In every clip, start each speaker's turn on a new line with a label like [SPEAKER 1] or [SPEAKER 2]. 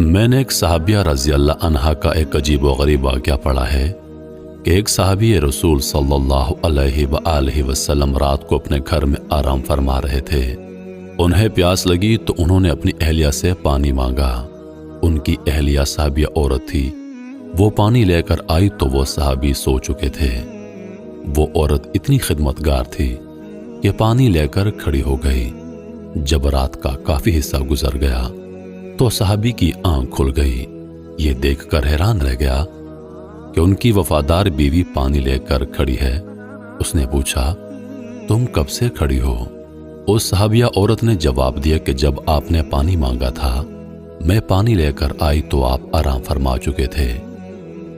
[SPEAKER 1] मैंने एक साहबिया रज़ी अल्लाह अन्हा का एक अजीब व गरीब वाक़या पढ़ा है कि एक साहबी रसूल सल्लल्लाहु अलैहि वसल्लम रात को अपने घर में आराम फरमा रहे थे। उन्हें प्यास लगी तो उन्होंने अपनी अहलिया से पानी मांगा। उनकी अहलिया साहबिया औरत थी। वो पानी लेकर आई तो वो साहबी सो चुके थे। वो औरत इतनी खिदमतगार थी कि पानी लेकर खड़ी हो गई। जब रात का काफी हिस्सा गुजर गया तो साहबी की आंख खुल गई। ये देखकर हैरान रह गया कि उनकी वफादार बीवी पानी लेकर खड़ी है। उसने पूछा, तुम कब से खड़ी हो? उस साहबिया औरत ने जवाब दिया कि जब आपने पानी मांगा था मैं पानी लेकर आई तो आप आराम फरमा चुके थे,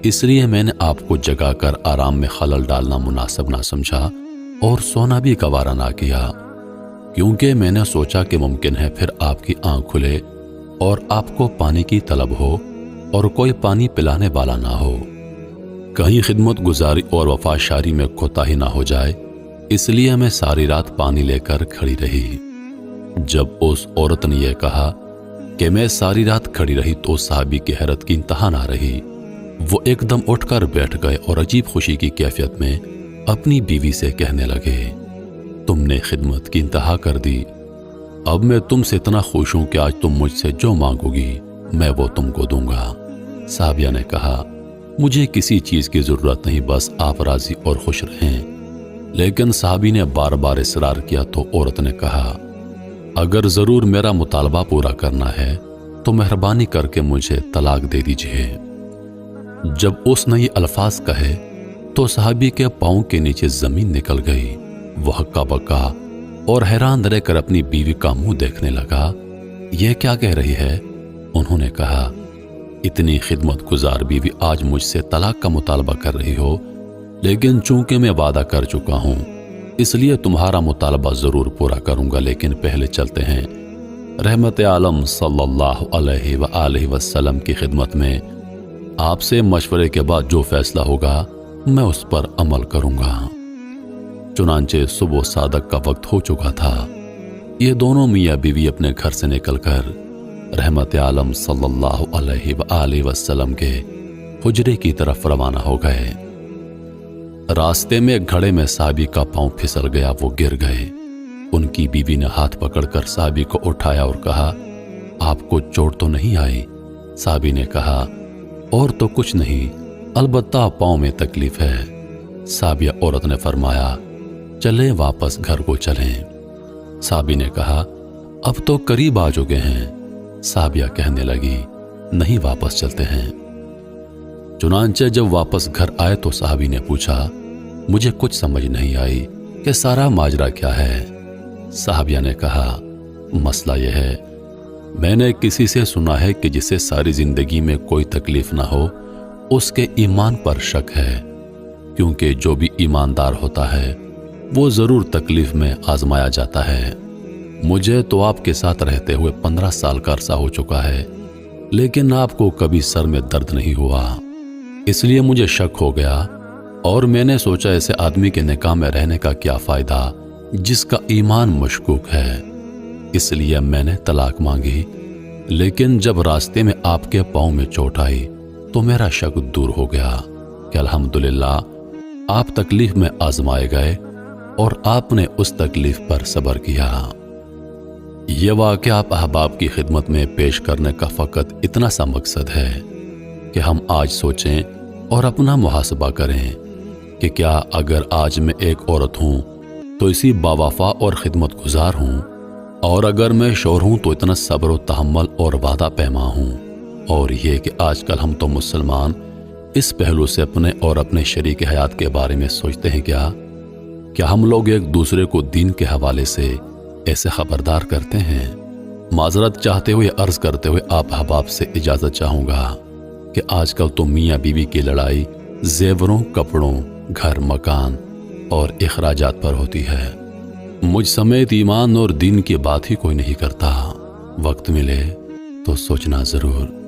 [SPEAKER 1] इसलिए मैंने आपको जगाकर आराम में खलल डालना मुनासिब ना समझा और सोना भी गवारा ना किया, क्योंकि मैंने सोचा कि मुमकिन है फिर आपकी आंख खुले और आपको पानी की तलब हो और कोई पानी पिलाने वाला ना हो, कहीं खिदमत गुजारी और वफाशारी में कोताही ना हो जाए, इसलिए मैं सारी रात पानी लेकर खड़ी रही। जब उस औरत ने यह कहा कि मैं सारी रात खड़ी रही तो साहबी की हैरत की इंतहा ना रही। वो एकदम उठकर बैठ गए और अजीब खुशी की कैफियत में अपनी बीवी से कहने लगे, तुमने खिदमत की इंतहा कर दी। अब मैं तुमसे इतना खुश हूं कि आज तुम मुझसे जो मांगोगी मैं वो तुमको दूंगा। साहबिया ने कहा, मुझे किसी चीज की जरूरत नहीं, बस आप राजी और खुश रहें। लेकिन साहबी ने बार बार इसरार किया तो औरत ने कहा, अगर जरूर मेरा मुतालबा पूरा करना है तो मेहरबानी करके मुझे तलाक दे दीजिए। जब उसने ये अल्फाज कहे तो साहबी के पांव के नीचे जमीन निकल गई। वह हक्का बक्का और हैरान रहकर अपनी बीवी का मुंह देखने लगा। यह क्या कह रही है? उन्होंने कहा, इतनी खिदमत गुजार बीवी आज मुझसे तलाक का मुतालबा कर रही हो, लेकिन चूंकि मैं वादा कर चुका हूं इसलिए तुम्हारा मुतालबा जरूर पूरा करूंगा। लेकिन पहले चलते हैं रहमत आलम सल्लल्लाहु अलैहि वसल्लम की खिदमत में। आपसे मशवरे के बाद जो फैसला होगा मैं उस पर अमल करूंगा। चुनांचे सुबह सादक का वक्त हो चुका था। ये दोनों मियाँ बीवी अपने घर से निकलकर रहमत आलम सल्लल्लाहु अलैहि वसल्लम के हुजरे की तरफ रवाना हो गए। रास्ते में एक घड़े में साहबी का पांव फिसल गया, वो गिर गए। उनकी बीवी ने हाथ पकड़कर साहबी को उठाया और कहा, आपको चोट तो नहीं आई? साहबी ने कहा, और तो कुछ नहीं, अलबत्ता पांव में तकलीफ है। साहबिया औरत ने फरमाया, चले वापस घर को चलें। साहबी ने कहा, अब तो करीब आ चुके हैं। साहबिया कहने लगी, नहीं, वापस चलते हैं। चुनांचे जब वापस घर आए तो साहबी ने पूछा, मुझे कुछ समझ नहीं आई कि सारा माजरा क्या है। साहबिया ने कहा, मसला यह है, मैंने किसी से सुना है कि जिसे सारी जिंदगी में कोई तकलीफ ना हो उसके ईमान पर शक है, क्योंकि जो भी ईमानदार होता है वो जरूर तकलीफ में आजमाया जाता है। मुझे तो आपके साथ रहते हुए 15 साल का अरसा हो चुका है, लेकिन आपको कभी सर में दर्द नहीं हुआ, इसलिए मुझे शक हो गया और मैंने सोचा ऐसे आदमी के निकाह में रहने का क्या फायदा जिसका ईमान मशकूक है। इसलिए मैंने तलाक मांगी, लेकिन जब रास्ते में आपके पांव में चोट आई तो मेरा शक दूर हो गया कि अल्हम्दुलिल्लाह आप तकलीफ में आजमाए गए और आपने उस तकलीफ पर सब्र किया। यह वाक़या आप अहबाब की खिदमत में पेश करने का फ़कत इतना सा मकसद है कि हम आज सोचें और अपना मुहासबा करें कि क्या अगर आज मैं एक औरत हूँ तो इसी बावफा और खिदमत गुजार हूँ, और अगर मैं शौहर हूँ तो इतना सब्र व तहम्मुल और वादा पैमा हूँ। और ये कि आजकल हम तो मुसलमान इस पहलू से अपने और अपने शरीक हयात के बारे में सोचते हैं क्या हम लोग एक दूसरे को दीन के हवाले से ऐसे खबरदार करते हैं? माजरत चाहते हुए अर्ज करते हुए आप अहबाब से इजाज़त चाहूँगा कि आजकल तो मियाँ बीवी की लड़ाई जेवरों, कपड़ों, घर, मकान और इखराजात पर होती है। मुझ समेत ईमान और दीन की बात ही कोई नहीं करता। वक्त मिले तो सोचना ज़रूर।